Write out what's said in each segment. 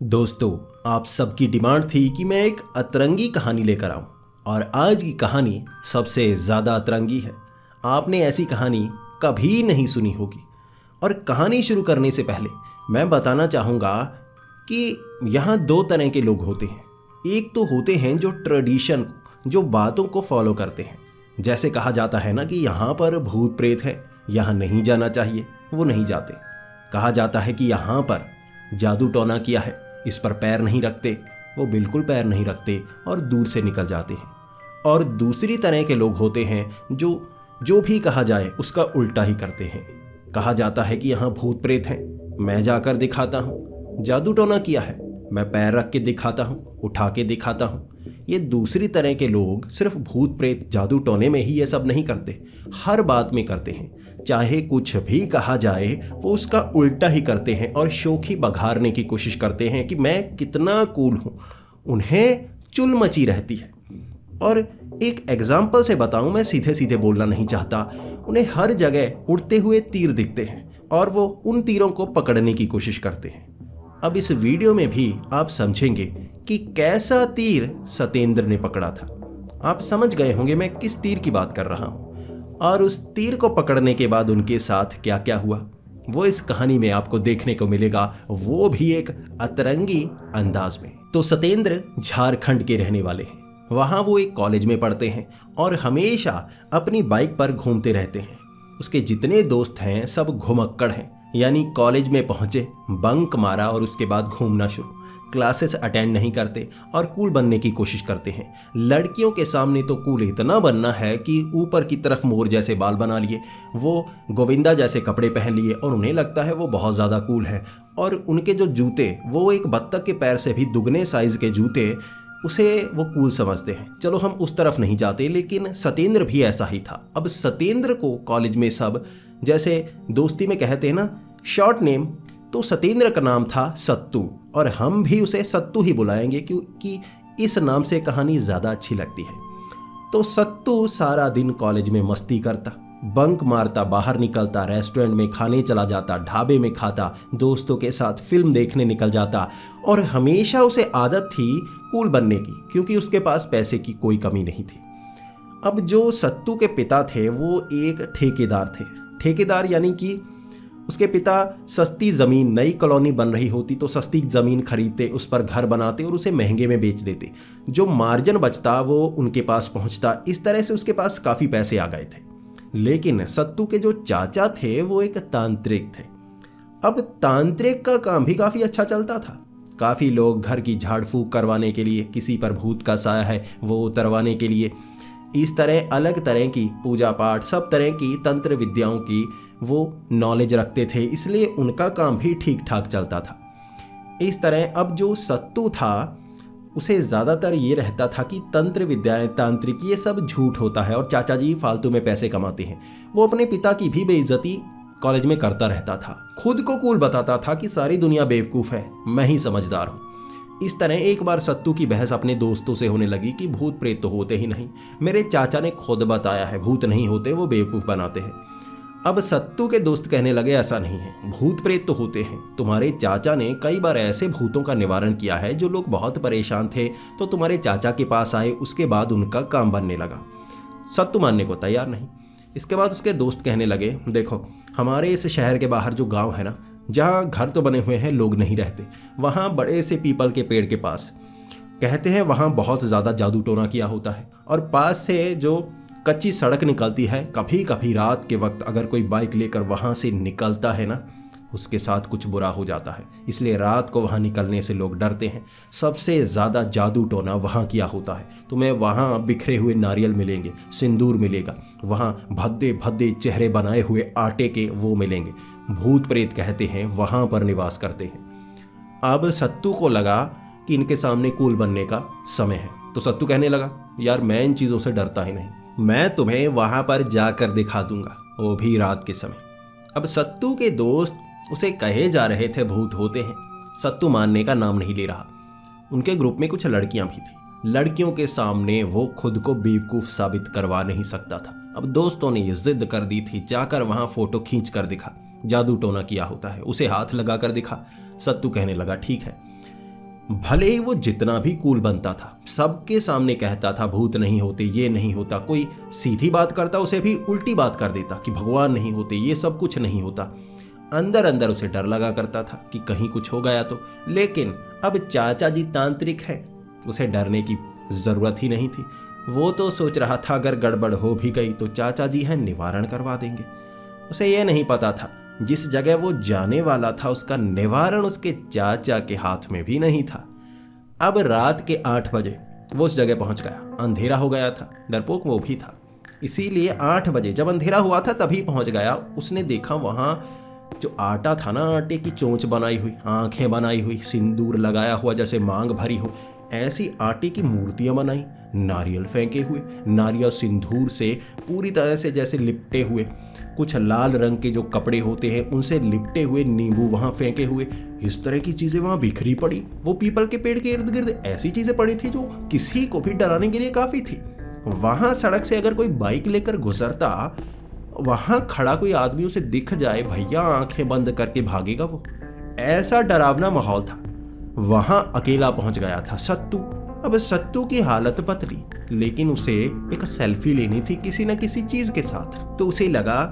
दोस्तों, आप सबकी डिमांड थी कि मैं एक अतरंगी कहानी लेकर आऊं और आज की कहानी सबसे ज़्यादा अतरंगी है। आपने ऐसी कहानी कभी नहीं सुनी होगी। और कहानी शुरू करने से पहले मैं बताना चाहूँगा कि यहाँ दो तरह के लोग होते हैं। एक तो होते हैं जो ट्रेडिशन को, जो बातों को फॉलो करते हैं। जैसे कहा जाता है ना कि यहाँ पर भूत प्रेत है, यहाँ नहीं जाना चाहिए, वो नहीं जाते। कहा जाता है कि यहाँ पर जादू टोना किया है, इस पर पैर नहीं रखते, वो बिल्कुल पैर नहीं रखते और दूर से निकल जाते हैं। और दूसरी तरह के लोग होते हैं जो भी कहा जाए उसका उल्टा ही करते हैं। कहा जाता है कि यहाँ भूत प्रेत हैं, मैं जाकर दिखाता हूँ। जादू टोना किया है, मैं पैर रख के दिखाता हूँ, उठा के दिखाता हूँ। ये दूसरी तरह के लोग सिर्फ भूत प्रेत जादू टोने में ही ये सब नहीं करते, हर बात में करते हैं। चाहे कुछ भी कहा जाए वो उसका उल्टा ही करते हैं और शोखी बघारने की कोशिश करते हैं कि मैं कितना कूल हूँ। उन्हें चुल मची रहती है। और एक एग्जाम्पल से बताऊं, मैं सीधे सीधे बोलना नहीं चाहता। उन्हें हर जगह उड़ते हुए तीर दिखते हैं और वो उन तीरों को पकड़ने की कोशिश करते हैं। अब इस वीडियो में भी आप समझेंगे कि कैसा तीर सतेंद्र ने पकड़ा था। आप समझ गए होंगे मैं किस तीर की बात कर रहा हूँ और उस तीर को पकड़ने के बाद उनके साथ क्या क्या हुआ वो इस कहानी में आपको देखने को मिलेगा, वो भी एक अतरंगी अंदाज में। तो सतेंद्र झारखंड के रहने वाले हैं। वहाँ वो एक कॉलेज में पढ़ते हैं और हमेशा अपनी बाइक पर घूमते रहते हैं। उसके जितने दोस्त हैं सब घुमक्कड़ हैं, यानी कॉलेज में पहुँचे, बंक मारा और उसके बाद घूमना शुरू। क्लासेस अटेंड नहीं करते और कूल बनने की कोशिश करते हैं। लड़कियों के सामने तो कूल इतना बनना है कि ऊपर की तरफ मोर जैसे बाल बना लिए, वो गोविंदा जैसे कपड़े पहन लिए और उन्हें लगता है वो बहुत ज़्यादा कूल है। और उनके जो जूते, वो एक बत्तख के पैर से भी दुगने साइज़ के जूते, उसे वो कूल समझते हैं। चलो हम उस तरफ नहीं जाते, लेकिन सतेंद्र भी ऐसा ही था। अब सतेंद्र को कॉलेज में सब जैसे दोस्ती में कहते हैं ना शॉर्ट नेम, तो सतेंद्र का नाम था सत्तू और हम भी उसे सत्तू ही बुलाएंगे क्योंकि इस नाम से कहानी ज़्यादा अच्छी लगती है। तो सत्तू सारा दिन कॉलेज में मस्ती करता, बंक मारता, बाहर निकलता, रेस्टोरेंट में खाने चला जाता, ढाबे में खाता, दोस्तों के साथ फिल्म देखने निकल जाता और हमेशा उसे आदत थी कूल बनने की क्योंकि उसके पास पैसे की कोई कमी नहीं थी। अब जो सत्तू के पिता थे वो एक ठेकेदार थे। ठेकेदार यानी कि उसके पिता सस्ती ज़मीन, नई कॉलोनी बन रही होती तो सस्ती ज़मीन खरीदते, उस पर घर बनाते और उसे महंगे में बेच देते। जो मार्जिन बचता वो उनके पास पहुंचता। इस तरह से उसके पास काफ़ी पैसे आ गए थे। लेकिन सत्तू के जो चाचा थे वो एक तांत्रिक थे। अब तांत्रिक का काम भी काफ़ी अच्छा चलता था। काफ़ी लोग घर की झाड़ फूंक करवाने के लिए, किसी पर भूत का साया है वो उतरवाने के लिए, इस तरह अलग तरह की पूजा पाठ, सब तरह की तंत्र विद्याओं की वो नॉलेज रखते थे, इसलिए उनका काम भी ठीक ठाक चलता था। इस तरह अब जो सत्तू था उसे ज़्यादातर ये रहता था कि तंत्र विद्याएं, तांत्रिक, ये सब झूठ होता है और चाचा जी फालतू में पैसे कमाते हैं। वो अपने पिता की भी बेइज्जती कॉलेज में करता रहता था। खुद को कूल बताता था कि सारी दुनिया बेवकूफ़ है, मैं ही समझदार हूँ। इस तरह एक बार सत्तू की बहस अपने दोस्तों से होने लगी कि भूत प्रेत तो होते ही नहीं, मेरे चाचा ने खुद बताया है भूत नहीं होते, वो बेवकूफ़ बनाते हैं। अब सत्तू के दोस्त कहने लगे ऐसा नहीं है, भूत प्रेत तो होते हैं। तुम्हारे चाचा ने कई बार ऐसे भूतों का निवारण किया है जो लोग बहुत परेशान थे तो तुम्हारे चाचा के पास आए, उसके बाद उनका काम बनने लगा। सत्तू मानने को तैयार नहीं। इसके बाद उसके दोस्त कहने लगे, देखो हमारे इस शहर के बाहर जो गाँव है ना, जहाँ घर तो बने हुए हैं, लोग नहीं रहते, वहाँ बड़े से पीपल के पेड़ के पास कहते हैं वहाँ बहुत ज़्यादा जादू टोना किया होता है। और पास से जो कच्ची सड़क निकलती है, कभी कभी रात के वक्त अगर कोई बाइक लेकर वहाँ से निकलता है ना, उसके साथ कुछ बुरा हो जाता है, इसलिए रात को वहाँ निकलने से लोग डरते हैं। सबसे ज़्यादा जादू टोना वहाँ किया होता है। तुम्हें वहाँ बिखरे हुए नारियल मिलेंगे, सिंदूर मिलेगा, वहाँ भद्दे भद्दे चेहरे बनाए हुए आटे के वो मिलेंगे। भूत प्रेत कहते हैं वहाँ पर निवास करते हैं। अब सत्तू को लगा कि इनके सामने कूल बनने का समय है, तो सत्तू कहने लगा, यार मैं इन चीज़ों से डरता ही नहीं, मैं तुम्हें वहाँ पर जाकर दिखा दूंगा, वो भी रात के समय। अब सत्तू के दोस्त उसे कहे जा रहे थे भूत होते हैं, सत्तू मानने का नाम नहीं ले रहा। उनके ग्रुप में कुछ लड़कियां भी थी। लड़कियों के सामने वो खुद को बेवकूफ़ साबित करवा नहीं सकता था। अब दोस्तों ने ये जिद कर दी थी, जाकर वहाँ फ़ोटो खींच कर दिखा, जादू टोना किया होता है, उसे हाथ लगा कर दिखा। सत्तू कहने लगा ठीक है। भले ही वो जितना भी कूल बनता था, सबके सामने कहता था भूत नहीं होते, ये नहीं होता, कोई सीधी बात करता उसे भी उल्टी बात कर देता कि भगवान नहीं होते, ये सब कुछ नहीं होता। अंदर अंदर उसे डर लगा करता था कि कहीं कुछ हो गया तो। लेकिन अब चाचा जी तांत्रिक है, उसे डरने की जरूरत ही नहीं थी। वो तो सोच रहा था अगर गड़बड़ हो भी गई तो चाचा जी हैं, निवारण करवा देंगे। उसे यह नहीं पता था जिस जगह वो जाने वाला था उसका निवारण उसके चाचा के हाथ में भी नहीं था। अब रात के 8 बजे वो उस जगह पहुंच गया। अंधेरा हो गया था, डरपोक वो भी था, इसीलिए 8 बजे जब अंधेरा हुआ था तभी पहुंच गया। उसने देखा वहां जो आटा था ना, आटे की चोंच बनाई हुई, आंखें बनाई हुई, सिंदूर लगाया हुआ जैसे मांग भरी हो, ऐसी आटे की मूर्तियां बनाई, नारियल फेंके हुए, नारियल सिंदूर से पूरी तरह से जैसे लिपटे हुए, कुछ लाल रंग के जो कपड़े होते हैं उनसे लिपटे हुए, नींबू वहां फेंके हुए, इस तरह की चीजें वहां बिखरी पड़ी। वो पीपल के पेड़ के इर्द गिर्द ऐसी चीजें पड़ी थी जो किसी को भी डराने के लिए काफी थी। वहां सड़क से अगर कोई बाइक लेकर गुजरता, वहां खड़ा कोई आदमी उसे दिख जाए, भैया आंखें बंद करके भागेगा वो। ऐसा डरावना माहौल था। वहां अकेला पहुंच गया था सत्तू। अब सत्तू की हालत पतली, लेकिन उसे एक सेल्फी लेनी थी किसी न किसी चीज के साथ। तो उसे लगा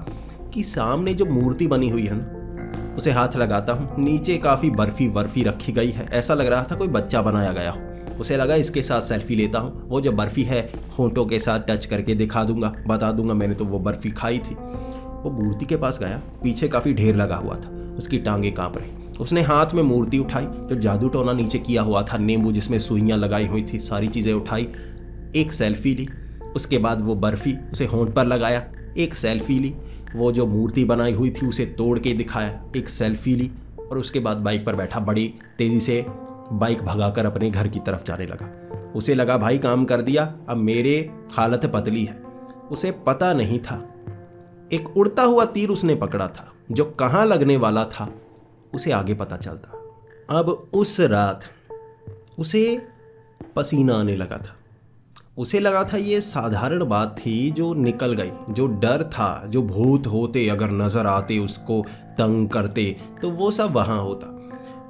कि सामने जो मूर्ति बनी हुई है ना, उसे हाथ लगाता हूं, नीचे काफी बर्फी वर्फी रखी गई है, ऐसा लग रहा था कोई बच्चा बनाया गया हो। उसे लगा इसके साथ सेल्फी लेता हूं, वो जो बर्फी है होंठों के साथ टच करके दिखा दूंगा, बता दूंगा मैंने तो वो बर्फी खाई थी। वो मूर्ति के पास गया, पीछे काफी ढेर लगा हुआ था, उसकी टांगे कांप रही। उसने हाथ में मूर्ति उठाई, जो जादू टोना नीचे किया हुआ था, नींबू जिसमें सुइयां लगाई हुई थी, सारी चीजें उठाई, एक सेल्फी ली। उसके बाद वो बर्फी उसे होंठ पर लगाया, एक सेल्फी ली। वो जो मूर्ति बनाई हुई थी उसे तोड़ के दिखाया, एक सेल्फी ली। और उसके बाद बाइक पर बैठा, बड़ी तेजी से बाइक भगाकर अपने घर की तरफ जाने लगा। उसे लगा भाई काम कर दिया, अब मेरे हालत पतली है। उसे पता नहीं था एक उड़ता हुआ तीर उसने पकड़ा था, जो कहाँ लगने वाला था उसे आगे पता चलता। अब उस रात उसे पसीना आने लगा था। उसे लगा था ये साधारण बात थी जो निकल गई। जो डर था, जो भूत होते अगर नजर आते उसको तंग करते, तो वो सब वहां होता।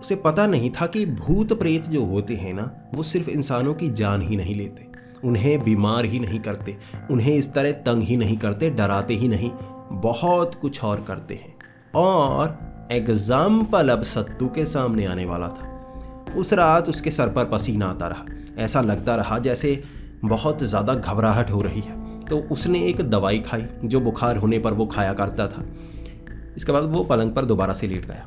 उसे पता नहीं था कि भूत प्रेत जो होते हैं ना, वो सिर्फ इंसानों की जान ही नहीं लेते, उन्हें बीमार ही नहीं करते, उन्हें इस तरह तंग ही नहीं करते, डराते ही नहीं, बहुत कुछ और करते हैं। और एग्जाम्पल अब सत्तू के सामने आने वाला था। उस रात उसके सर पर पसीना आता रहा, ऐसा लगता रहा जैसे बहुत ज़्यादा घबराहट हो रही है। तो उसने एक दवाई खाई जो बुखार होने पर वो खाया करता था। इसके बाद वो पलंग पर दोबारा से लेट गया।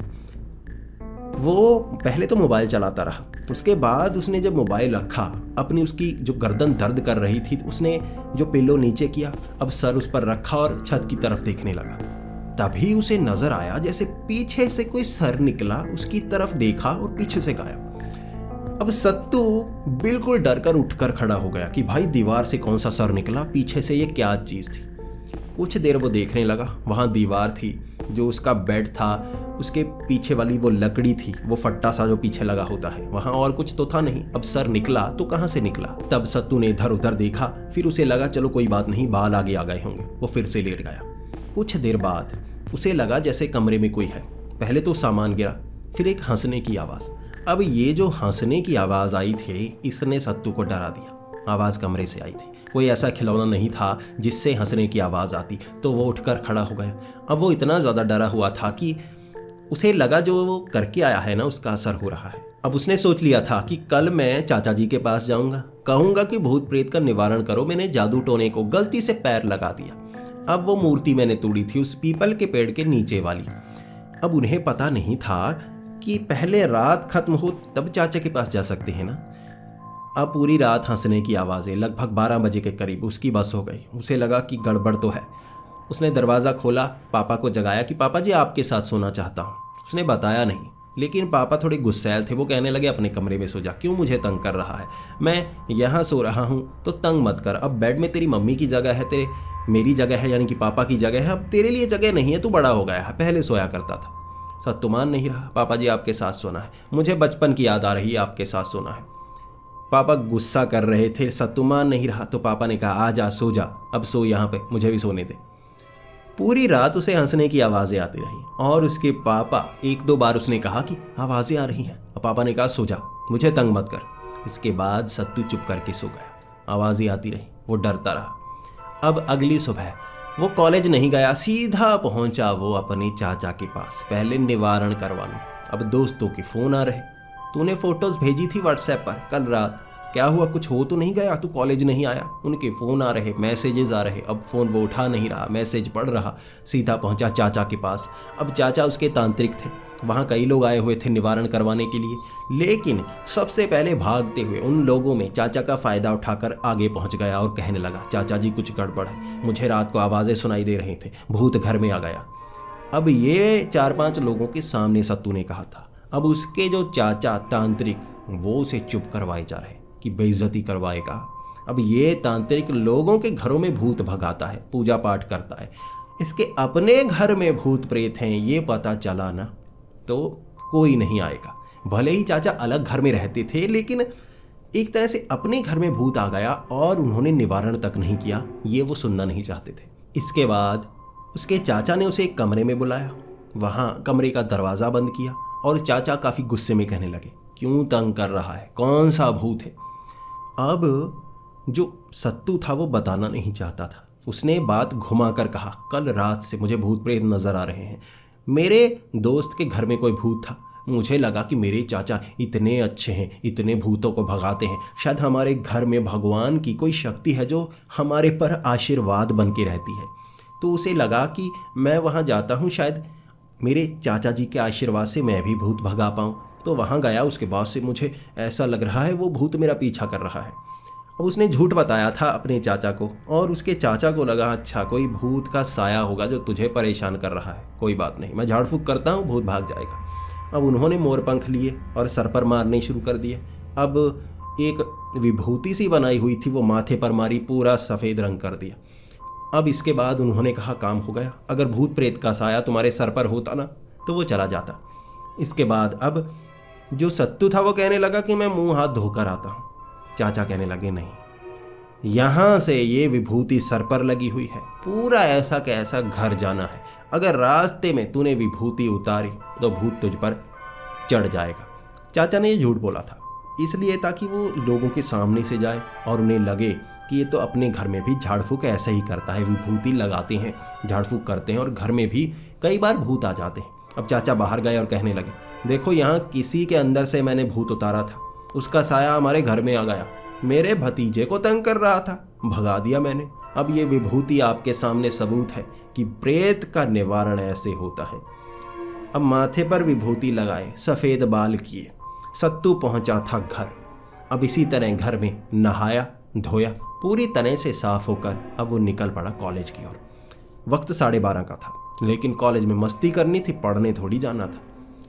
वो पहले तो मोबाइल चलाता रहा, उसके बाद उसने जब मोबाइल रखा, अपनी उसकी जो गर्दन दर्द कर रही थी, उसने जो पिल्लो नीचे किया, अब सर उस पर रखा और छत की तरफ देखने लगा। तभी उसे नजर आया जैसे पीछे से कोई सर निकला, उसकी तरफ देखा और पीछे से गायब। अब सत्तू बिल्कुल डरकर उठकर खड़ा हो गया कि भाई दीवार से कौन सा सर निकला, पीछे से ये क्या चीज थी। कुछ देर वो देखने लगा, वहां दीवार थी, जो उसका बेड था उसके पीछे वाली वो लकड़ी थी, वो फट्टा सा जो पीछे लगा होता है, वहां और कुछ तो था नहीं। अब सर निकला तो कहां से निकला। तब सत्तू ने इधर उधर देखा, फिर उसे लगा चलो कोई बात नहीं, बाल आगे आ गए होंगे। वो फिर से लेट गया। कुछ देर बाद उसे लगा जैसे कमरे में कोई है। पहले तो सामान गिरा, फिर एक हंसने की आवाज। अब ये जो हंसने की आवाज आई थी, इसने सत्तू को डरा दिया। आवाज कमरे से आई थी, कोई ऐसा खिलौना नहीं था जिससे हंसने की आवाज आती। तो वो उठकर खड़ा हो गया। अब वो इतना ज्यादा डरा हुआ था कि उसे लगा जो वो करके आया है ना, उसका असर हो रहा है। अब उसने सोच लिया था कि कल मैं चाचा जी के पास जाऊंगा, कहूंगा कि भूत प्रेत का निवारण करो, मैंने जादू टोने को गलती से पैर लगा दिया। अब वो मूर्ति मैंने तोड़ी थी उस पीपल के पेड़ के नीचे वाली। अब उन्हें पता नहीं था कि पहले रात खत्म हो तब चाचा के पास जा सकते हैं ना। अब पूरी रात हंसने की आवाज़ें, लगभग 12 बजे के करीब उसकी बस हो गई। उसे लगा कि गड़बड़ तो है। उसने दरवाज़ा खोला, पापा को जगाया कि पापा जी आपके साथ सोना चाहता हूँ। उसने बताया नहीं, लेकिन पापा थोड़े गुस्सैल थे। वो कहने लगे अपने कमरे में सो जा, क्यों मुझे तंग कर रहा है, मैं यहाँ सो रहा हूँ तो तंग मत कर। अब बेड में तेरी मम्मी की जगह है, तेरे मेरी जगह है, यानी कि पापा की जगह है। अब तेरे लिए जगह नहीं है, तू बड़ा हो गया है, पहले सोया करता था। सत्तू मान नहीं रहा, पापा जी आपके साथ सोना है, मुझे बचपन की याद आ रही है, आपके साथ सोना है। पापा गुस्सा कर रहे थे, सत्तू मान नहीं रहा, तो पापा ने कहा आ जा सो जा, अब सो यहाँ पे, मुझे भी सोने दे। पूरी रात उसे हंसने की आवाज़ें आती रही और उसके पापा 1-2 बार उसने कहा कि आवाज़ें आ रही हैं। पापा ने कहा सो जा, मुझे तंग मत कर। इसके बाद सत्तू चुप करके सो गया। आवाज़ें आती रही, वो डरता रहा। अब अगली सुबह वो कॉलेज नहीं गया, सीधा पहुंचा वो अपने चाचा के पास। पहले निवारण करवा लूं। अब दोस्तों के फ़ोन आ रहे, तूने फ़ोटोज़ भेजी थी व्हाट्सएप पर कल रात, क्या हुआ, कुछ हो तो नहीं गया, तू कॉलेज नहीं आया? उनके फ़ोन आ रहे, मैसेजेस आ रहे। अब फ़ोन वो उठा नहीं रहा, मैसेज पढ़ रहा। सीधा पहुंचा चाचा के पास। अब चाचा उसके तांत्रिक थे, वहाँ कई लोग आए हुए थे निवारण करवाने के लिए, लेकिन सबसे पहले भागते हुए उन लोगों में चाचा का फ़ायदा उठाकर आगे पहुँच गया और कहने लगा, चाचा जी कुछ गड़बड़ है, मुझे रात को आवाज़ें सुनाई दे रही थी, भूत घर में आ गया। अब ये 4-5 लोगों के सामने सत्तू ने कहा था। अब उसके जो चाचा तांत्रिक वो उसे चुप करवाए जा रहे कि बेइज्जती करवाएगा। अब ये तांत्रिक लोगों के घरों में भूत भगाता है, पूजा पाठ करता है, इसके अपने घर में भूत प्रेत हैं ये पता चला ना तो कोई नहीं आएगा। भले ही चाचा अलग घर में रहते थे, लेकिन एक तरह से अपने घर में भूत आ गया और उन्होंने निवारण तक नहीं किया, ये वो सुनना नहीं चाहते थे। इसके बाद उसके चाचा ने उसे एक कमरे में बुलाया, वहाँ कमरे का दरवाज़ा बंद किया और चाचा काफ़ी गुस्से में कहने लगे, क्यों तंग कर रहा है, कौन सा भूत है? अब जो सत्तू था वो बताना नहीं चाहता था। उसने बात घुमाकर कहा, कल रात से मुझे भूत प्रेत नज़र आ रहे हैं, मेरे दोस्त के घर में कोई भूत था, मुझे लगा कि मेरे चाचा इतने अच्छे हैं, इतने भूतों को भगाते हैं, शायद हमारे घर में भगवान की कोई शक्ति है जो हमारे पर आशीर्वाद बन के रहती है। तो उसे लगा कि मैं वहाँ जाता हूँ, शायद मेरे चाचा जी के आशीर्वाद से मैं भी भूत भगा पाऊँ। तो वहाँ गया, उसके बाद से मुझे ऐसा लग रहा है वो भूत मेरा पीछा कर रहा है। अब उसने झूठ बताया था अपने चाचा को और उसके चाचा को लगा अच्छा कोई भूत का साया होगा जो तुझे परेशान कर रहा है, कोई बात नहीं, मैं झाड़ फूँक करता हूँ, भूत भाग जाएगा। अब उन्होंने मोर पंख लिए और सर पर मारने शुरू कर दिए। अब एक विभूति सी बनाई हुई थी वो माथे पर मारी, पूरा सफ़ेद रंग कर दिया। अब इसके बाद उन्होंने कहा काम हो गया, अगर भूत प्रेत का साया तुम्हारे सर पर होता ना तो वो चला जाता। इसके बाद अब जो सत्तू था वो कहने लगा कि मैं मुंह हाथ धोकर आता हूँ। चाचा कहने लगे नहीं, यहाँ से ये विभूति सर पर लगी हुई है, पूरा ऐसा कैसा घर जाना है, अगर रास्ते में तूने विभूति उतारी तो भूत तुझ पर चढ़ जाएगा। चाचा ने ये झूठ बोला था इसलिए ताकि वो लोगों के सामने से जाए और उन्हें लगे कि ये तो अपने घर में भी झाड़ फूँक ऐसा ही करता है, विभूति लगाते हैं, झाड़ फूँक करते हैं और घर में भी कई बार भूत आ जाते हैं। अब चाचा बाहर गए और कहने लगे, देखो यहाँ किसी के अंदर से मैंने भूत उतारा था, उसका साया हमारे घर में आ गया, मेरे भतीजे को तंग कर रहा था, भगा दिया मैंने। अब ये विभूति आपके सामने सबूत है कि प्रेत का निवारण ऐसे होता है। अब माथे पर विभूति लगाए, सफ़ेद बाल किए, सत्तू पहुंचा था घर। अब इसी तरह घर में नहाया धोया, पूरी तरह से साफ होकर अब वो निकल पड़ा कॉलेज की ओर। वक्त 12:30 का था, लेकिन कॉलेज में मस्ती करनी थी, पढ़ने थोड़ी जाना था।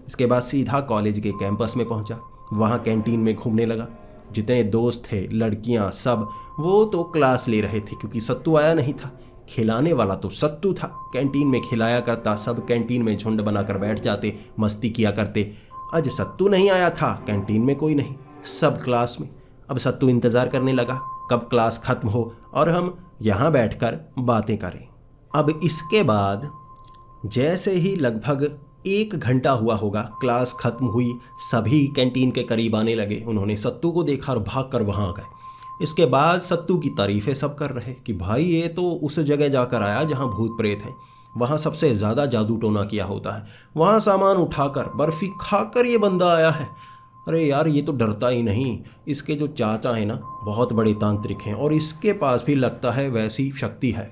इसके बाद सीधा कॉलेज के कैंपस में पहुंचा, वहाँ कैंटीन में घूमने लगा। जितने दोस्त थे, लड़कियाँ, सब वो तो क्लास ले रहे थे क्योंकि सत्तू आया नहीं था। खिलाने वाला तो सत्तू था, कैंटीन में खिलाया करता, सब कैंटीन में झुंड बनाकर बैठ जाते, मस्ती किया करते। आज सत्तू नहीं आया था, कैंटीन में कोई नहीं, सब क्लास में। अब सत्तू इंतज़ार करने लगा कब क्लास ख़त्म हो और हम यहाँ बैठकर बातें करें। अब इसके बाद जैसे ही लगभग 1 घंटा हुआ होगा, क्लास ख़त्म हुई, सभी कैंटीन के करीब आने लगे। उन्होंने सत्तू को देखा और भागकर वहाँ आ गए। इसके बाद सत्तू की तारीफ़ें सब कर रहे कि भाई ये तो उस जगह जाकर आया जहाँ भूत प्रेत हैं, वहाँ सबसे ज़्यादा जादू टोना किया होता है, वहाँ सामान उठाकर बर्फ़ी खाकर ये बंदा आया है। अरे यार ये तो डरता ही नहीं, इसके जो चाचा हैं ना बहुत बड़े तांत्रिक हैं और इसके पास भी लगता है वैसी शक्ति है।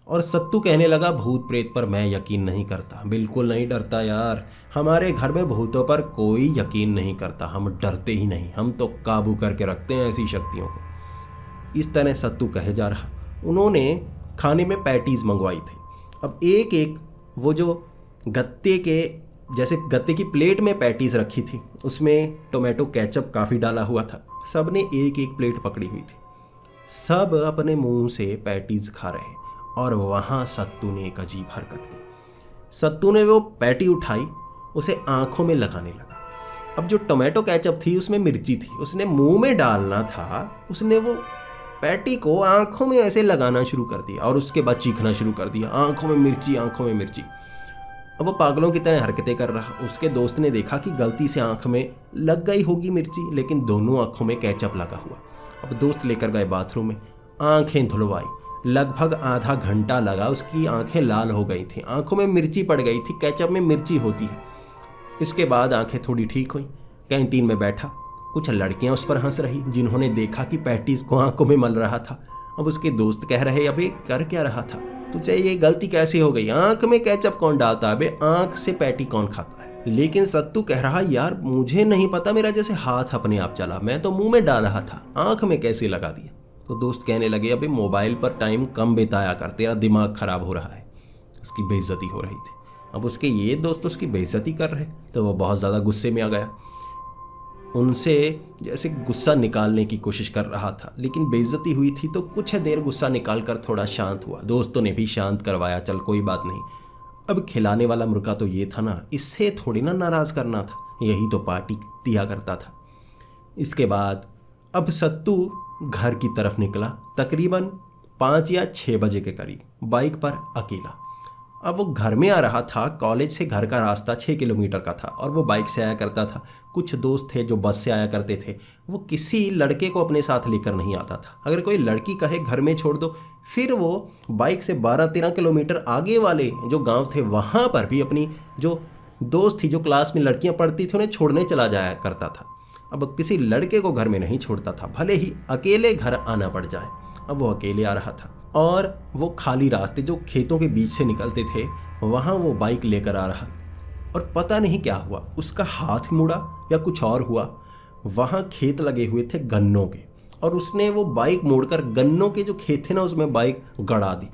और सत्तू कहने लगा भूत प्रेत पर मैं यकीन नहीं करता, बिल्कुल नहीं डरता यार, हमारे घर में भूतों पर कोई यकीन नहीं करता, हम डरते ही नहीं, हम तो काबू करके रखते हैं ऐसी शक्तियों को। इस तरह सत्तू कहे जा रहा। उन्होंने खाने में पैटीज़ मंगवाई थी। अब एक एक वो जो गत्ते के जैसे गत्ते की प्लेट में पैटीज़ रखी थी, उसमें टोमेटो केचप काफ़ी डाला हुआ था। सब ने एक एक प्लेट पकड़ी हुई थी, सब अपने मुंह से पैटीज़ खा रहे। और वहाँ सत्तू ने एक अजीब हरकत की। सत्तू ने वो पैटी उठाई, उसे आँखों में लगाने लगा। अब जो टोमेटो केचप थी उसमें मिर्ची थी, उसने मुंह में डालना था, उसने वो पैटी को आँखों में ऐसे लगाना शुरू कर दिया और उसके बाद चीखना शुरू कर दिया, आँखों में मिर्ची, आँखों में मिर्ची। अब वो पागलों की तरह हरकतें कर रहा। उसके दोस्त ने देखा कि गलती से आंख में लग गई होगी मिर्ची, लेकिन दोनों आंखों में केचप लगा हुआ। अब दोस्त लेकर गए बाथरूम में, आंखें धुलवाई। लगभग आधा घंटा लगा, उसकी आंखें लाल हो गई थी, आंखों में मिर्ची पड़ गई थी, केचप में मिर्ची होती है। इसके बाद आंखें थोड़ी ठीक हुई। कैंटीन में बैठा, कुछ लड़कियां उस पर हंस रही जिन्होंने देखा कि पैटीज को आंखों में मल रहा था। अब उसके दोस्त कह रहे, अबे कर क्या रहा था, तुझे ये गलती कैसे हो गई, आंख में केचप कौन डालता, अबे आंख से पैटी कौन खाता है। लेकिन सत्तू कह रहा, यार मुझे नहीं पता, मेरा जैसे हाथ अपने आप चला, मैं तो मुंह में डाल रहा था, आंख में कैसे लगा दिया। तो दोस्त कहने लगे, अबे मोबाइल पर टाइम कम बिताया कर, तेरा दिमाग खराब हो रहा है। उसकी बेइज्जती हो रही थी। अब उसके ये दोस्त उसकी बेइज्जती कर रहे, तो वो बहुत ज़्यादा गुस्से में आ गया। उनसे जैसे गुस्सा निकालने की कोशिश कर रहा था, लेकिन बेइज्जती हुई थी तो कुछ देर गुस्सा निकाल कर थोड़ा शांत हुआ। दोस्तों ने भी शांत करवाया, चल कोई बात नहीं। अब खिलाने वाला मुर्गा तो ये था ना, इससे थोड़ी ना नाराज़ करना था, यही तो पार्टी दिया करता था। इसके बाद अब सत्तू घर की तरफ निकला, तकरीबन 5 या 6 बजे के करीब, बाइक पर अकेला। अब वो घर में आ रहा था, कॉलेज से घर का रास्ता 6 किलोमीटर का था और वो बाइक से आया करता था। कुछ दोस्त थे जो बस से आया करते थे। वो किसी लड़के को अपने साथ लेकर नहीं आता था। अगर कोई लड़की कहे घर में छोड़ दो, फिर वो बाइक से 12-13 किलोमीटर आगे वाले जो गांव थे वहाँ पर भी अपनी जो दोस्त थी, जो क्लास में लड़कियाँ पढ़ती थी, उन्हें छोड़ने चला जाया करता था। अब किसी लड़के को घर में नहीं छोड़ता था, भले ही अकेले घर आना पड़ जाए। अब वो अकेले आ रहा था और वो खाली रास्ते जो खेतों के बीच से निकलते थे वहाँ वो बाइक लेकर आ रहा, और पता नहीं क्या हुआ, उसका हाथ मुड़ा या कुछ और हुआ। वहाँ खेत लगे हुए थे गन्नों के, और उसने वो बाइक मोड़कर गन्नों के जो खेत थे ना उसमें बाइक गड़ा दी।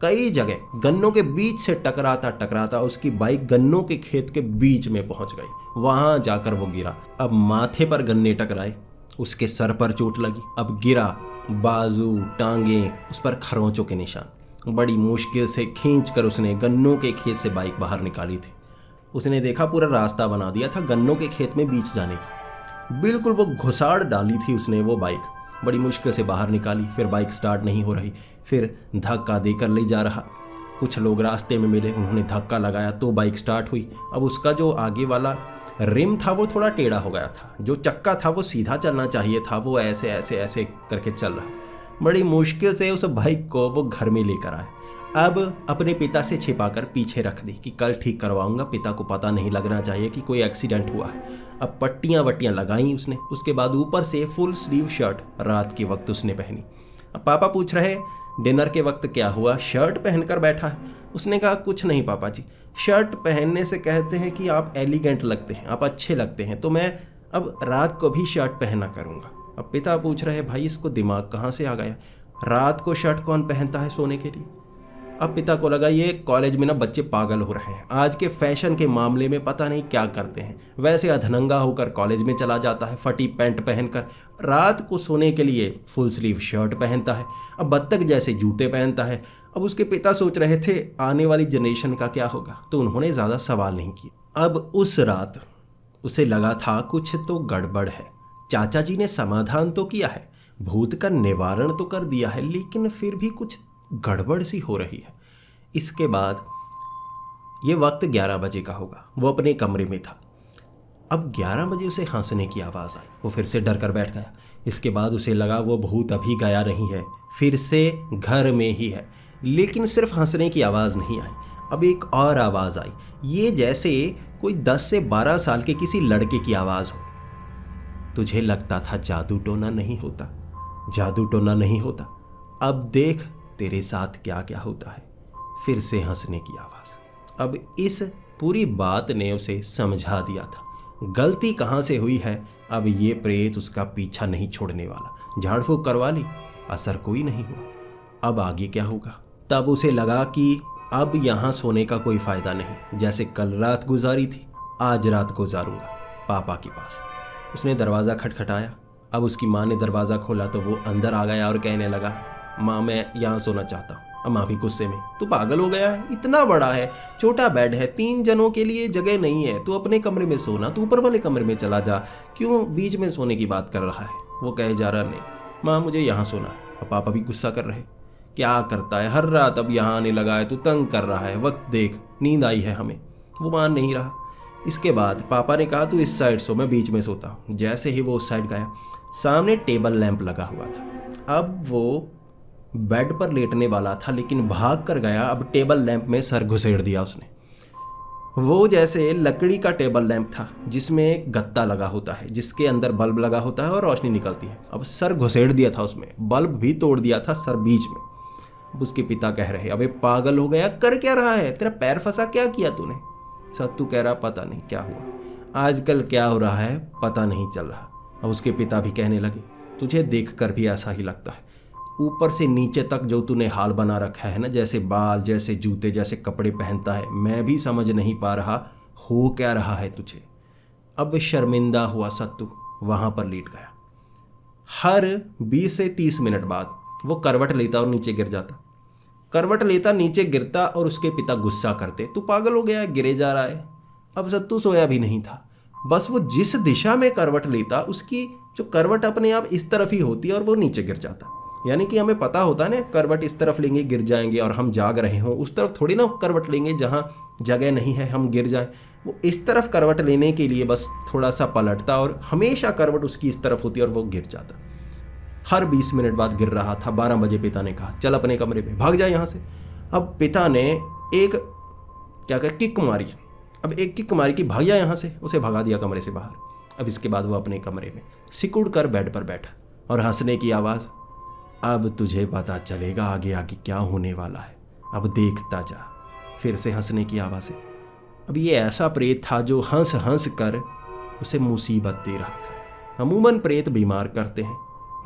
कई जगह गन्नों के बीच से टकराता टकराता उसकी बाइक गन्नों के खेत के बीच में पहुंच गई। वहां जाकर वो गिरा। अब माथे पर गन्ने टकराए, उसके सर पर चोट लगी। अब गिरा, बाजू टांगे उस पर खरोंचों के निशान। बड़ी मुश्किल से खींचकर उसने गन्नों के खेत से बाइक बाहर निकाली थी। उसने देखा पूरा रास्ता बना दिया था गन्नों के खेत में बीच जाने का। बिल्कुल वो घुसाड़ डाली थी उसने, वो बाइक बड़ी मुश्किल से बाहर निकाली। फिर बाइक स्टार्ट नहीं हो रही, फिर धक्का देकर ले जा रहा। कुछ लोग रास्ते में मिले, उन्होंने धक्का लगाया तो बाइक स्टार्ट हुई। अब उसका जो आगे वाला रिम था वो थोड़ा टेढ़ा हो गया था, जो चक्का था वो सीधा चलना चाहिए था, वो ऐसे ऐसे ऐसे करके चल रहा। बड़ी मुश्किल से उस बाइक को वो घर में लेकर आए। अब अपने पिता से छिपाकर पीछे रख दी कि कल ठीक करवाऊंगा, पिता को पता नहीं लगना चाहिए कि कोई एक्सीडेंट हुआ है। अब पट्टियाँ वट्टियाँ लगाई उसने। उसके बाद ऊपर से फुल स्लीव शर्ट रात के वक्त उसने पहनी। अब पापा पूछ रहे डिनर के वक्त क्या हुआ, शर्ट पहनकर बैठा है। उसने कहा कुछ नहीं पापा जी, शर्ट पहनने से कहते हैं कि आप एलिगेंट लगते हैं, आप अच्छे लगते हैं, तो मैं अब रात को भी शर्ट पहना करूँगा। अब पिता पूछ रहे भाई इसको दिमाग कहाँ से आ गया, रात को शर्ट कौन पहनता है सोने के लिए। अब पिता को लगा ये कॉलेज में ना बच्चे पागल हो रहे हैं, आज के फैशन के मामले में पता नहीं क्या करते हैं। वैसे अधनंगा होकर कॉलेज में चला जाता है, फटी पैंट पहनकर, रात को सोने के लिए फुल स्लीव शर्ट पहनता है, अब बत्तख जैसे जूते पहनता है। अब उसके पिता सोच रहे थे आने वाली जनरेशन का क्या होगा, तो उन्होंने ज़्यादा सवाल नहीं किया। अब उस रात उसे लगा था कुछ तो गड़बड़ है। चाचा जी ने समाधान तो किया है, भूत का निवारण तो कर दिया है, लेकिन फिर भी कुछ गड़बड़ सी हो रही है। इसके बाद ये वक्त 11 बजे का होगा, वो अपने कमरे में था। अब 11 बजे उसे हंसने की आवाज़ आई, वो फिर से डर कर बैठ गया। इसके बाद उसे लगा वो भूत अभी गया नहीं है, फिर से घर में ही है। लेकिन सिर्फ हंसने की आवाज़ नहीं आई, अब एक और आवाज़ आई, ये जैसे कोई 10 से 12 साल के किसी लड़के की आवाज़ हो। तुझे लगता था जादू टोना नहीं होता, जादू टोना नहीं होता, अब देख तेरे साथ क्या क्या होता है। फिर से हंसने की आवाज़। अब इस पूरी बात ने उसे समझा दिया था गलती कहाँ से हुई है। अब ये प्रेत उसका पीछा नहीं छोड़ने वाला। झाड़ फूक करवा ली, असर कोई नहीं हुआ। अब आगे क्या होगा। तब उसे लगा कि अब यहाँ सोने का कोई फ़ायदा नहीं, जैसे कल रात गुजारी थी आज रात गुजारूंगा पापा के पास। उसने दरवाज़ा खटखटाया। अब उसकी माँ ने दरवाज़ा खोला तो वो अंदर आ गया और कहने लगा माँ मैं यहाँ सोना चाहता हूँ। अब माँ भी गुस्से में, तू पागल हो गया है, इतना बड़ा है, छोटा बेड है, 3 जनों के लिए जगह नहीं है, तू अपने कमरे में सोना, तू ऊपर वाले कमरे में चला जा, क्यों बीच में सोने की बात कर रहा है। वो कहे जा रहा नहीं माँ मुझे यहाँ सोना है। अब पापा भी गुस्सा कर रहे, क्या करता है हर रात अब यहाँ आने लगा है, तू तंग कर रहा है, वक्त देख नींद आई है हमें। वो मान नहीं रहा। इसके बाद पापा ने कहा तू इस साइड सो, मैं बीच में सोता हूँ। जैसे ही वो उस साइड गया, सामने टेबल लैंप लगा हुआ था। अब वो बेड पर लेटने वाला था लेकिन भाग कर गया, अब टेबल लैंप में सर घुसेड़ दिया उसने। वो जैसे लकड़ी का टेबल लैंप था जिसमें एक गत्ता लगा होता है, जिसके अंदर बल्ब लगा होता है और रोशनी निकलती है। अब सर घुसेड़ दिया था उसमें, बल्ब भी तोड़ दिया था, सर बीच में। अब उसके पिता कह रहे, अबे पागल हो गया, कर क्या रहा है, तेरा पैर फंसा, क्या किया तूने? सत्तू कह रहा पता नहीं क्या हुआ, आजकल क्या हो रहा है पता नहीं चल रहा। अब उसके पिता भी कहने लगे, तुझे देखकर भी ऐसा ही लगता है, ऊपर से नीचे तक जो तूने हाल बना रखा है ना, जैसे बाल, जैसे जूते, जैसे कपड़े पहनता है, मैं भी समझ नहीं पा रहा हो क्या रहा है तुझे। अब शर्मिंदा हुआ सत्तू वहाँ पर लेट गया। हर 20 से 30 मिनट बाद वो करवट लेता और नीचे गिर जाता, करवट लेता, नीचे गिरता और उसके पिता गुस्सा करते, तू पागल हो गया है, गिरे जा रहा है। अब सत्तू सोया भी नहीं था, बस वो जिस दिशा में करवट लेता उसकी जो करवट अपने आप इस तरफ ही होती और वो नीचे गिर जाता। यानी कि हमें पता होता है ना, करवट इस तरफ लेंगे गिर जाएंगे, और हम जाग रहे हों उस तरफ थोड़ी ना करवट लेंगे जहाँ जगह नहीं है हम गिर जाएं। वो इस तरफ करवट लेने के लिए बस थोड़ा सा पलटता और हमेशा करवट उसकी इस तरफ होती और वो गिर जाता। हर 20 मिनट बाद गिर रहा था। 12 बजे पिता ने कहा चल अपने कमरे में, भाग जा यहाँ से। अब पिता ने एक किक मारी, अब एक किक मारी कि भाग जा यहाँ से, उसे भगा दिया कमरे से बाहर। अब इसके बाद वो अपने कमरे में सिकुड़ कर बेड पर बैठा और हंसने की आवाज़, अब तुझे पता चलेगा आगे आगे क्या होने वाला है, अब देखता जा। फिर से हंसने की आवाज़ है। अब ये ऐसा प्रेत था जो हंस हंस कर उसे मुसीबत दे रहा था। अमूमन प्रेत बीमार करते हैं,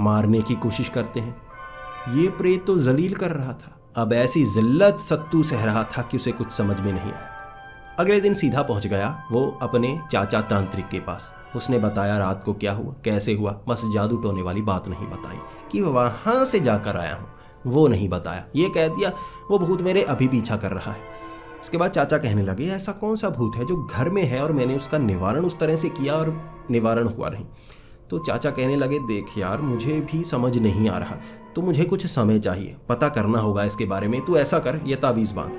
मारने की कोशिश करते हैं, ये प्रेत तो जलील कर रहा था। अब ऐसी जिल्लत सत्तू सह रहा था कि उसे कुछ समझ में नहीं आया। अगले दिन सीधा पहुंच गया वो अपने चाचा तांत्रिक के पास। उसने बताया रात को क्या हुआ, कैसे हुआ, बस जादू टोने वाली बात नहीं बताई कि वहाँ से जाकर आया हूँ, वो नहीं बताया। ये कह दिया वो भूत मेरे अभी पीछा कर रहा है। इसके बाद चाचा कहने लगे ऐसा कौन सा भूत है जो घर में है और मैंने उसका निवारण उस तरह से किया और निवारण हुआ नहीं। तो चाचा कहने लगे देख यार, मुझे भी समझ नहीं आ रहा, तो मुझे कुछ समय चाहिए, पता करना होगा इसके बारे में। तू ऐसा कर, ये तावीज़ बांध।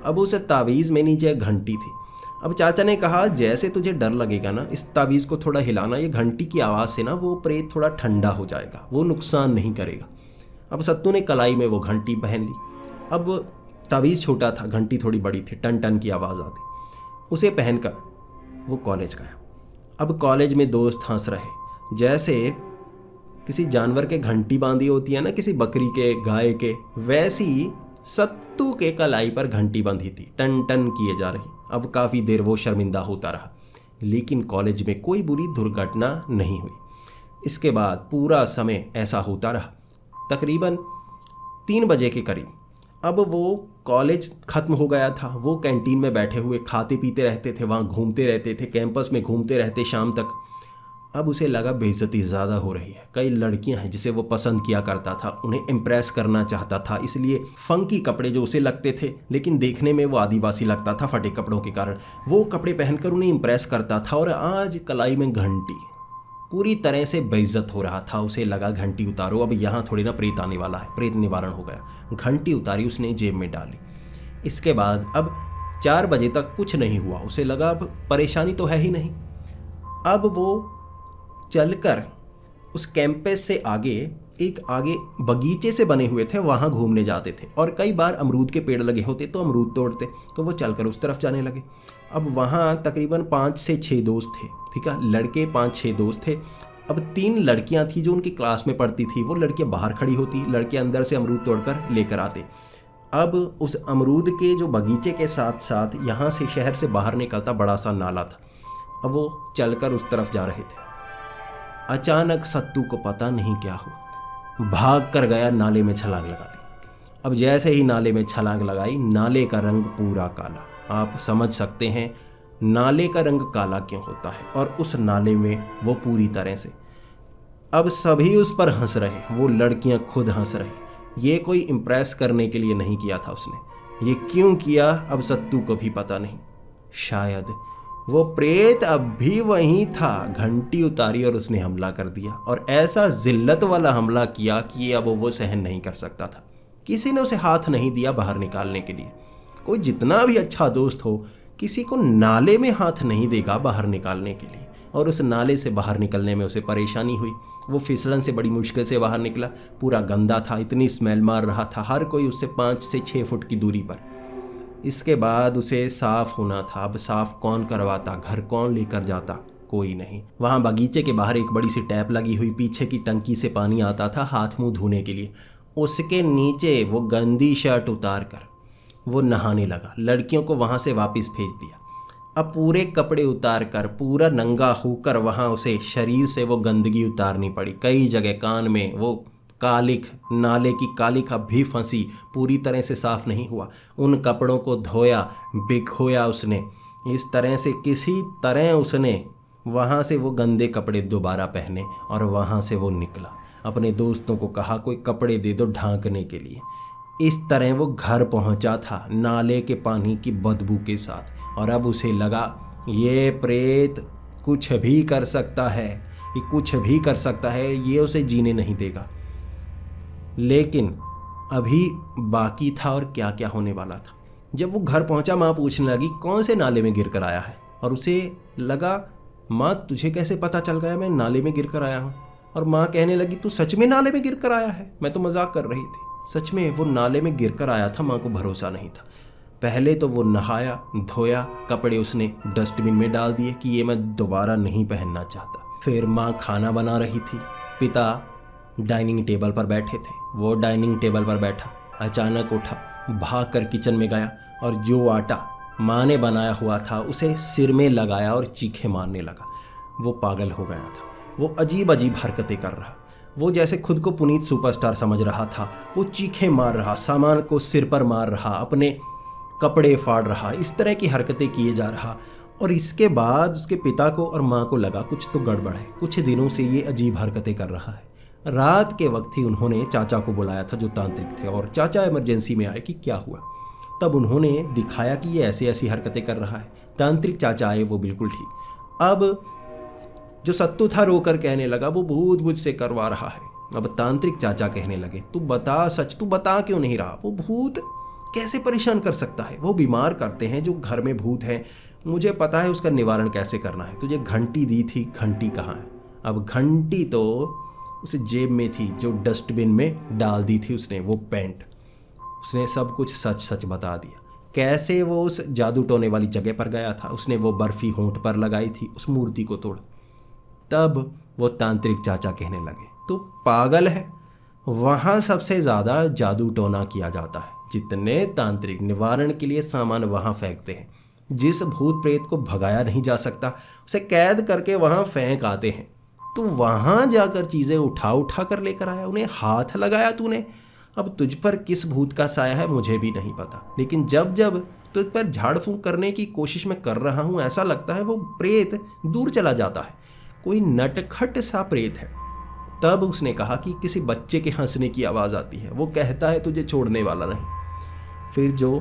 अब उस तावीज़ में नीचे एक घंटी थी। अब चाचा ने कहा जैसे तुझे डर लगेगा ना, इस तावीज़ को थोड़ा हिलाना, ये घंटी की आवाज़ से ना वो प्रेत थोड़ा ठंडा हो जाएगा, वो नुकसान नहीं करेगा। अब सत्तू ने कलाई में वो घंटी पहन ली। अब तावीज़ छोटा था, घंटी थोड़ी बड़ी थी, टन टन की आवाज़ आती। उसे पहनकर वो कॉलेज गया। अब कॉलेज में दोस्त हंस रहे, जैसे किसी जानवर के घंटी बांधी होती है ना, किसी बकरी के, गाय के, वैसी सत्तू के कलाई पर घंटी बंधी थी, टन टन किए जा रही। अब काफ़ी देर वो शर्मिंदा होता रहा, लेकिन कॉलेज में कोई बुरी दुर्घटना नहीं हुई। इसके बाद पूरा समय ऐसा होता रहा। तकरीबन 3 बजे के करीब अब वो कॉलेज ख़त्म हो गया था। वो कैंटीन में बैठे हुए खाते पीते रहते थे, वहाँ घूमते रहते थे, कैंपस में घूमते रहते शाम तक। अब उसे लगा बेइज्जती ज़्यादा हो रही है। कई लड़कियां हैं जिसे वो पसंद किया करता था, उन्हें इम्प्रेस करना चाहता था, इसलिए फंकी कपड़े जो उसे लगते थे, लेकिन देखने में वो आदिवासी लगता था फटे कपड़ों के कारण, वो कपड़े पहनकर उन्हें इम्प्रेस करता था। और आज कलाई में घंटी, पूरी तरह से बेइज्जत हो रहा था। उसे लगा घंटी उतारो, अब यहाँ थोड़ी ना प्रेत आने वाला है, प्रेत निवारण हो गया। घंटी उतारी, उसने जेब में डाली। इसके बाद अब 4 बजे तक कुछ नहीं हुआ। उसे लगा अब परेशानी तो है ही नहीं। अब वो चलकर उस कैंपस से आगे बगीचे से बने हुए थे, वहाँ घूमने जाते थे। और कई बार अमरूद के पेड़ लगे होते तो अमरूद तोड़ते, तो वो चलकर उस तरफ जाने लगे। अब वहाँ तकरीबन 5 से 6 दोस्त थे, ठीक है, लड़के 5-6 दोस्त थे। अब 3 लड़कियाँ थी जो उनकी क्लास में पढ़ती थी। वो लड़कियाँ बाहर खड़ी होती, लड़के अंदर से अमरूद तोड़कर लेकर आते। अब उस अमरूद के जो बगीचे के साथ साथ यहाँ से शहर से बाहर निकलता बड़ा सा नाला था। अब वो चलकर उस तरफ जा रहे थे। अचानक सत्तू को पता नहीं क्या हुआ, भाग कर गया, नाले में छलांग लगा दी। अब जैसे ही नाले में छलांग लगाई, नाले का रंग पूरा काला। आप समझ सकते हैं नाले का रंग काला क्यों होता है। और उस नाले में वो पूरी तरह से, अब सभी उस पर हंस रहे, वो लड़कियां खुद हंस रही। ये कोई इम्प्रेस करने के लिए नहीं किया था उसने, ये क्यों किया अब सत्तू को भी पता नहीं। शायद वो प्रेत अब भी वहीं था। घंटी उतारी और उसने हमला कर दिया, और ऐसा जिल्लत वाला हमला किया कि अब वो सहन नहीं कर सकता था। किसी ने उसे हाथ नहीं दिया बाहर निकालने के लिए। कोई जितना भी अच्छा दोस्त हो, किसी को नाले में हाथ नहीं देगा बाहर निकालने के लिए। और उस नाले से बाहर निकलने में उसे परेशानी हुई। वो फिसलन से बड़ी मुश्किल से बाहर निकला। पूरा गंदा था, इतनी स्मेल मार रहा था, हर कोई उससे 5 से 6 फुट की दूरी पर। इसके बाद उसे साफ होना था। अब साफ कौन करवाता, घर कौन लेकर जाता? कोई नहीं। वहाँ बगीचे के बाहर एक बड़ी सी टैप लगी हुई, पीछे की टंकी से पानी आता था हाथ मुंह धोने के लिए। उसके नीचे वो गंदी शर्ट उतार कर वो नहाने लगा। लड़कियों को वहाँ से वापस भेज दिया। अब पूरे कपड़े उतार कर, पूरा नंगा होकर वहाँ उसे शरीर से वो गंदगी उतारनी पड़ी। कई जगह कान में वो कालिख, नाले की कालिख अब भी फंसी, पूरी तरह से साफ नहीं हुआ। उन कपड़ों को धोया, भिगोया उसने। इस तरह से किसी तरह उसने वहाँ से वो गंदे कपड़े दोबारा पहने और वहाँ से वो निकला। अपने दोस्तों को कहा कोई कपड़े दे दो ढांकने के लिए। इस तरह वो घर पहुँचा था नाले के पानी की बदबू के साथ। और अब उसे लगा ये प्रेत कुछ भी कर सकता है, ये कुछ भी कर सकता है, ये उसे जीने नहीं देगा। लेकिन अभी बाकी था और क्या क्या होने वाला था। जब वो घर पहुंचा, माँ पूछने लगी कौन से नाले में गिर कर आया है। और उसे लगा माँ तुझे कैसे पता चल गया मैं नाले में गिर कर आया हूँ। और माँ कहने लगी तू सच में नाले में गिर कर आया है? मैं तो मजाक कर रही थी। सच में वो नाले में गिर कर आया था। माँ को भरोसा नहीं था। पहले तो वो नहाया, धोया, कपड़े उसने डस्टबिन में डाल दिए कि ये मैं दोबारा नहीं पहनना चाहता। फिर माँ खाना बना रही थी, पिता डाइनिंग टेबल पर बैठे थे। वो डाइनिंग टेबल पर बैठा, अचानक उठा, भाग कर किचन में गया और जो आटा माँ ने बनाया हुआ था उसे सिर में लगाया और चीखे मारने लगा। वो पागल हो गया था। वो अजीब अजीब हरकतें कर रहा। वो जैसे खुद को पुनीत सुपरस्टार समझ रहा था। वो चीखे मार रहा, सामान को सिर पर मार रहा, अपने कपड़े फाड़ रहा, इस तरह की हरकतें किए जा रहा। और इसके बाद उसके पिता को और माँ को लगा कुछ तो गड़बड़ है, कुछ दिनों से ये अजीब हरकतें कर रहा है। रात के वक्त ही उन्होंने चाचा को बुलाया था जो तांत्रिक थे, और चाचा इमरजेंसी में आए कि क्या हुआ। तब उन्होंने दिखाया कि ये ऐसी ऐसी हरकतें कर रहा है। तांत्रिक चाचा आए, वो बिल्कुल ठीक। अब जो सत्तू था रोकर कहने लगा वो भूत मुझसे करवा रहा है। अब तांत्रिक चाचा कहने लगे तू बता सच, तू बता क्यों नहीं रहा? वो भूत कैसे परेशान कर सकता है? वो बीमार करते हैं जो घर में भूत हैं। मुझे पता है उसका निवारण कैसे करना है। तुझे घंटी दी थी, घंटी कहाँ है? अब घंटी तो उस जेब में थी जो डस्टबिन में डाल दी थी उसने, वो पेंट। उसने सब कुछ सच सच बता दिया। कैसे वो उस जादू टोने वाली जगह पर गया था, उसने वो बर्फी होंठ पर लगाई थी, उस मूर्ति को तोड़ा। तब वो तांत्रिक चाचा कहने लगे तू पागल है, वहाँ सबसे ज़्यादा जादू टोना किया जाता है। जितने तांत्रिक निवारण के लिए सामान वहाँ फेंकते हैं, जिस भूत प्रेत को भगाया नहीं जा सकता उसे कैद करके वहाँ फेंक आते हैं। तू वहाँ जाकर चीज़ें उठा उठा कर लेकर आया, उन्हें हाथ लगाया तूने। अब तुझ पर किस भूत का साया है मुझे भी नहीं पता, लेकिन जब जब तुझ पर झाड़ फूंक करने की कोशिश मैं कर रहा हूँ ऐसा लगता है वो प्रेत दूर चला जाता है, कोई नटखट सा प्रेत है। तब उसने कहा कि किसी बच्चे के हंसने की आवाज़ आती है, वो कहता है तुझे छोड़ने वाला नहीं। फिर जो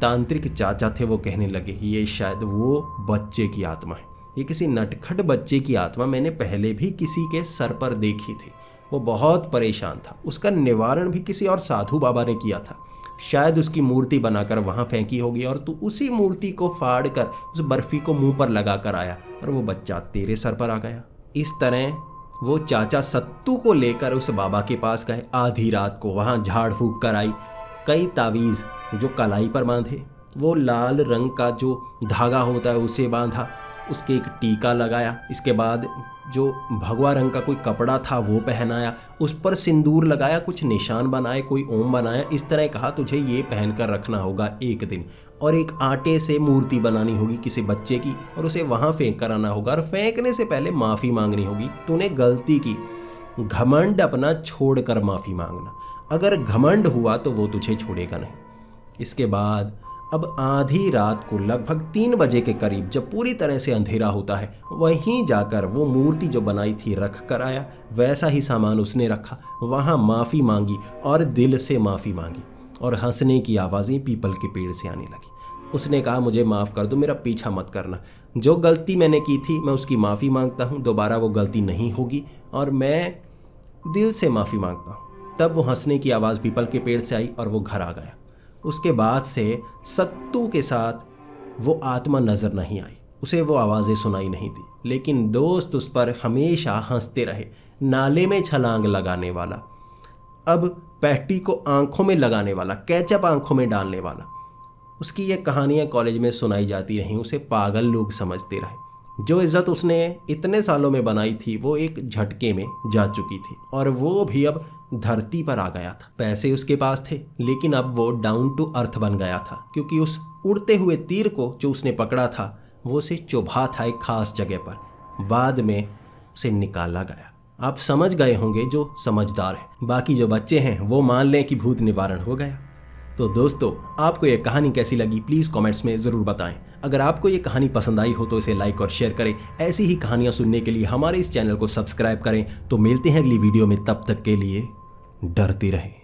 तांत्रिक चाचा थे वो कहने लगे ये शायद वो बच्चे की आत्मा है, ये किसी नटखट बच्चे की आत्मा मैंने पहले भी किसी के सर पर देखी थी। वो बहुत परेशान था, उसका निवारण भी किसी और साधु बाबा ने किया था। शायद उसकी मूर्ति बनाकर वहाँ फेंकी होगी और तू उसी मूर्ति को फाड़ कर उस बर्फी को मुंह पर लगा कर आया और वो बच्चा तेरे सर पर आ गया। इस तरह वो चाचा सत्तू को लेकर उस बाबा के पास गए। आधी रात को वहाँ झाड़ फूंक कर आई। कई तावीज़ जो कलाई पर बांधे, वो लाल रंग का जो धागा होता है उसे बांधा, उसके एक टीका लगाया। इसके बाद जो भगवा रंग का कोई कपड़ा था वो पहनाया, उस पर सिंदूर लगाया, कुछ निशान बनाए, कोई ओम बनाया। इस तरह कहा तुझे ये पहन कर रखना होगा एक दिन, और एक आटे से मूर्ति बनानी होगी किसी बच्चे की और उसे वहाँ फेंक कर आना होगा। और फेंकने से पहले माफ़ी मांगनी होगी, तूने गलती की, घमंड अपना छोड़ कर माफ़ी मांगना। अगर घमंड हुआ तो वो तुझे छोड़ेगा नहीं। इसके बाद अब आधी रात को लगभग 3 बजे के करीब जब पूरी तरह से अंधेरा होता है, वहीं जाकर वो मूर्ति जो बनाई थी रख कर आया। वैसा ही सामान उसने रखा, वहाँ माफ़ी मांगी और दिल से माफ़ी मांगी, और हंसने की आवाज़ें पीपल के पेड़ से आने लगी। उसने कहा मुझे माफ़ कर दो, मेरा पीछा मत करना, जो गलती मैंने की थी मैं उसकी माफ़ी मांगता हूँ, दोबारा वो गलती नहीं होगी और मैं दिल से माफ़ी मांगता हूँ। तब वो हंसने की आवाज़ पीपल के पेड़ से आई और वो घर आ गया। उसके बाद से सत्तू के साथ वो आत्मा नजर नहीं आई, उसे वो आवाज़ें सुनाई नहीं दी, लेकिन दोस्त उस पर हमेशा हंसते रहे। नाले में छलांग लगाने वाला, अब पैटी को आंखों में लगाने वाला, केचप आंखों में डालने वाला, उसकी ये कहानियाँ कॉलेज में सुनाई जाती रहीं। उसे पागल लोग समझते रहे। जो इज्जत उसने इतने सालों में बनाई थी वो एक झटके में जा चुकी थी, और वो भी अब धरती पर आ गया था। पैसे उसके पास थे, लेकिन अब वो डाउन टू अर्थ बन गया था, क्योंकि उस उड़ते हुए तीर को जो उसने पकड़ा था वो उसे चुभा था एक खास जगह पर। बाद में उसे निकाला गया। आप समझ गए होंगे जो समझदार है। बाकी जो बच्चे हैं वो मान लें कि भूत निवारण हो गया। तो दोस्तों, आपको ये कहानी कैसी लगी प्लीज़ कमेंट्स में ज़रूर बताएं। अगर आपको ये कहानी पसंद आई हो तो इसे लाइक और शेयर करें। ऐसी ही कहानियाँ सुनने के लिए हमारे इस चैनल को सब्सक्राइब करें। तो मिलते हैं अगली वीडियो में, तब तक के लिए डरते रहें।